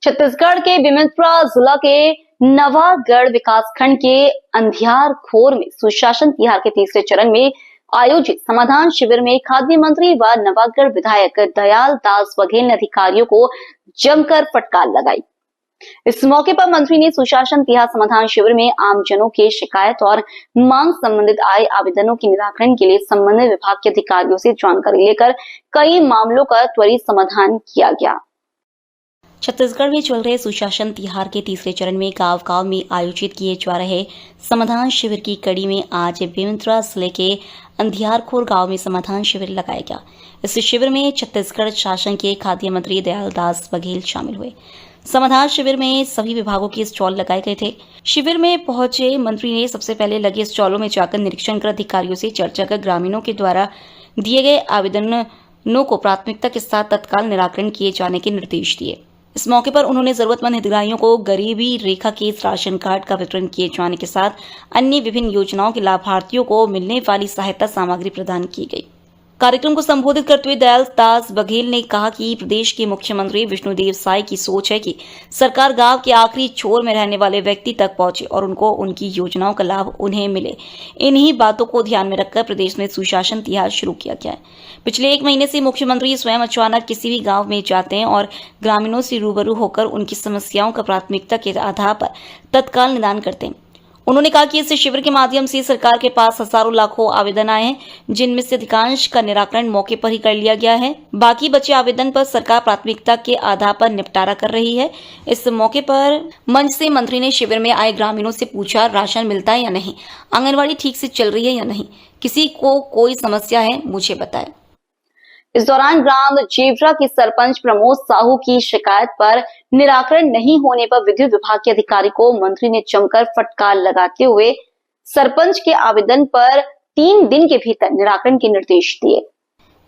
छत्तीसगढ़ के बेमेतरा जिला के नवागढ़ विकासखंड के अंधियार खोर में सुशासन तिहार के तीसरे चरण में आयोजित समाधान शिविर में खाद्य मंत्री व नवागढ़ विधायक दयाल दास बघेल ने अधिकारियों को जमकर फटकार लगाई। इस मौके पर मंत्री ने सुशासन तिहार समाधान शिविर में आमजनों के शिकायत और मांग संबंधित आए आवेदनों के निराकरण के लिए संबंधित विभाग के अधिकारियों से जानकारी लेकर कई मामलों का त्वरित समाधान किया गया। छत्तीसगढ़ में चल रहे सुशासन तिहार के तीसरे चरण में गांव-गांव में आयोजित किए जा रहे समाधान शिविर की कड़ी में आज बेमेतरा जिले के अंधियारखोर गांव में समाधान शिविर लगाया गया। इस शिविर में छत्तीसगढ़ शासन के खाद्य मंत्री दयाल दास बघेल शामिल हुए। समाधान शिविर में सभी विभागों के स्टॉल लगाए गए थे। शिविर में पहुंचे मंत्री ने सबसे पहले लगे स्टॉलों में जाकर निरीक्षण कर अधिकारियों से चर्चा कर ग्रामीणों के द्वारा दिए गए आवेदनों को प्राथमिकता के साथ तत्काल निराकरण किए जाने के निर्देश दिए। इस मौके पर उन्होंने जरूरतमंद हितग्राहियों को गरीबी रेखा के राशन कार्ड का वितरण किए जाने के साथ अन्य विभिन्न योजनाओं के लाभार्थियों को मिलने वाली सहायता सामग्री प्रदान की गई। कार्यक्रम को संबोधित करते हुए दयाल दास बघेल ने कहा कि प्रदेश के मुख्यमंत्री विष्णुदेव साय की सोच है कि सरकार गांव के आखिरी छोर में रहने वाले व्यक्ति तक पहुंचे और उनको उनकी योजनाओं का लाभ उन्हें मिले। इन्हीं बातों को ध्यान में रखकर प्रदेश में सुशासन तिहार शुरू किया गया है। पिछले 1 महीने से मुख्यमंत्री स्वयं अचानक किसी भी गांव में जाते हैं और ग्रामीणों से रूबरू होकर उनकी समस्याओं का प्राथमिकता के आधार पर तत्काल निदान करते हैं। उन्होंने कहा कि इस शिविर के माध्यम से सरकार के पास हजारों लाखों आवेदन आए हैं, जिनमें से अधिकांश का निराकरण मौके पर ही कर लिया गया है। बाकी बचे आवेदन पर सरकार प्राथमिकता के आधार पर निपटारा कर रही है। इस मौके पर मंच से मंत्री ने शिविर में आए ग्रामीणों से पूछा, राशन मिलता है या नहीं, आंगनबाड़ी ठीक से चल रही है या नहीं, किसी को कोई समस्या है मुझे बताएं। इस दौरान ग्राम जेवरा के सरपंच प्रमोद साहू की शिकायत पर निराकरण नहीं होने पर विद्युत विभाग के अधिकारी को मंत्री ने जमकर फटकार लगाते हुए सरपंच के आवेदन पर 3 दिन के भीतर निराकरण के निर्देश दिए।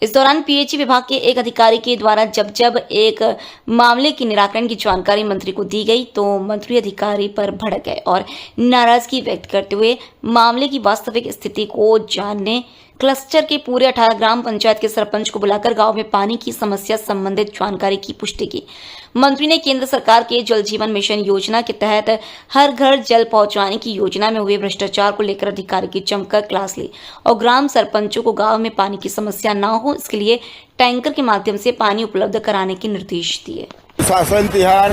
इस दौरान पीएचई विभाग के एक अधिकारी के द्वारा जब एक मामले की निराकरण की जानकारी मंत्री को दी गई तो मंत्री अधिकारी पर भड़क गए और नाराजगी व्यक्त करते हुए मामले की वास्तविक स्थिति को जानने क्लस्टर के पूरे 18 ग्राम पंचायत के सरपंच को बुलाकर गांव में पानी की समस्या संबंधित जानकारी की पुष्टि की। मंत्री ने केंद्र सरकार के जल जीवन मिशन योजना के तहत हर घर जल पहुंचाने की योजना में हुए भ्रष्टाचार को लेकर अधिकारी की जमकर क्लास ली और ग्राम सरपंचों को गांव में पानी की समस्या न हो, इसके लिए टैंकर के माध्यम से पानी उपलब्ध कराने के निर्देश दिए। शासन तिहार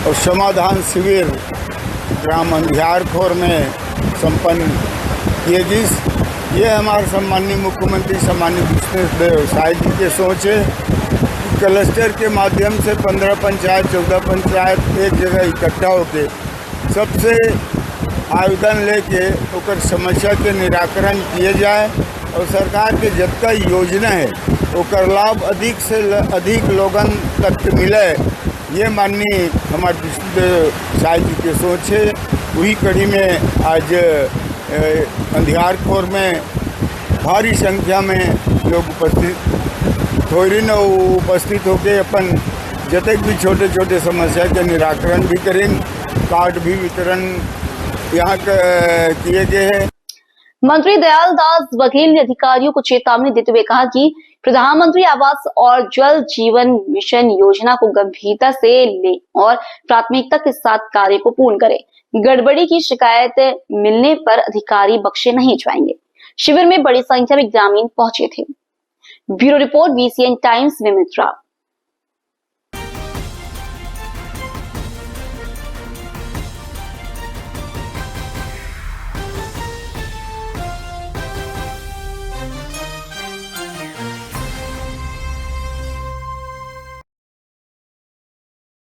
और समाधान शिविर ग्राम अंधियारखोर में संपन्न किए गए। ये हमारे सम्माननीय मुख्यमंत्री सम्माननीय विष्णुदेव साय जी की सोच है कि क्लस्टर के माध्यम से 15 पंचायत 14 पंचायत एक जगह इकट्ठा होके सबसे आवेदन लेके ओकर समस्या के निराकरण किए जाए और सरकार के जितना योजना है ओकर लाभ अधिक से अधिक लोगन तक मिले। ये माननीय हमारे विष्णुदेव साय जी की सोच है। वही कड़ी में आज अंधियारखोर में भारी संख्या में लोग उपस्थित होकर अपन जतक भी छोटे छोटे समस्या के निराकरण भी करें, कार्ड भी वितरण यहाँ किए गए हैं। मंत्री दयाल दास बघेल ने अधिकारियों को चेतावनी देते हुए कहा कि प्रधानमंत्री आवास और जल जीवन मिशन योजना को गंभीरता से ले और प्राथमिकता के साथ कार्य को पूर्ण करें। गड़बड़ी की शिकायत मिलने पर अधिकारी बख्शे नहीं जाएंगे। शिविर में बड़ी संख्या में ग्रामीण पहुंचे थे। Bureau report, VCN times, Bemetara.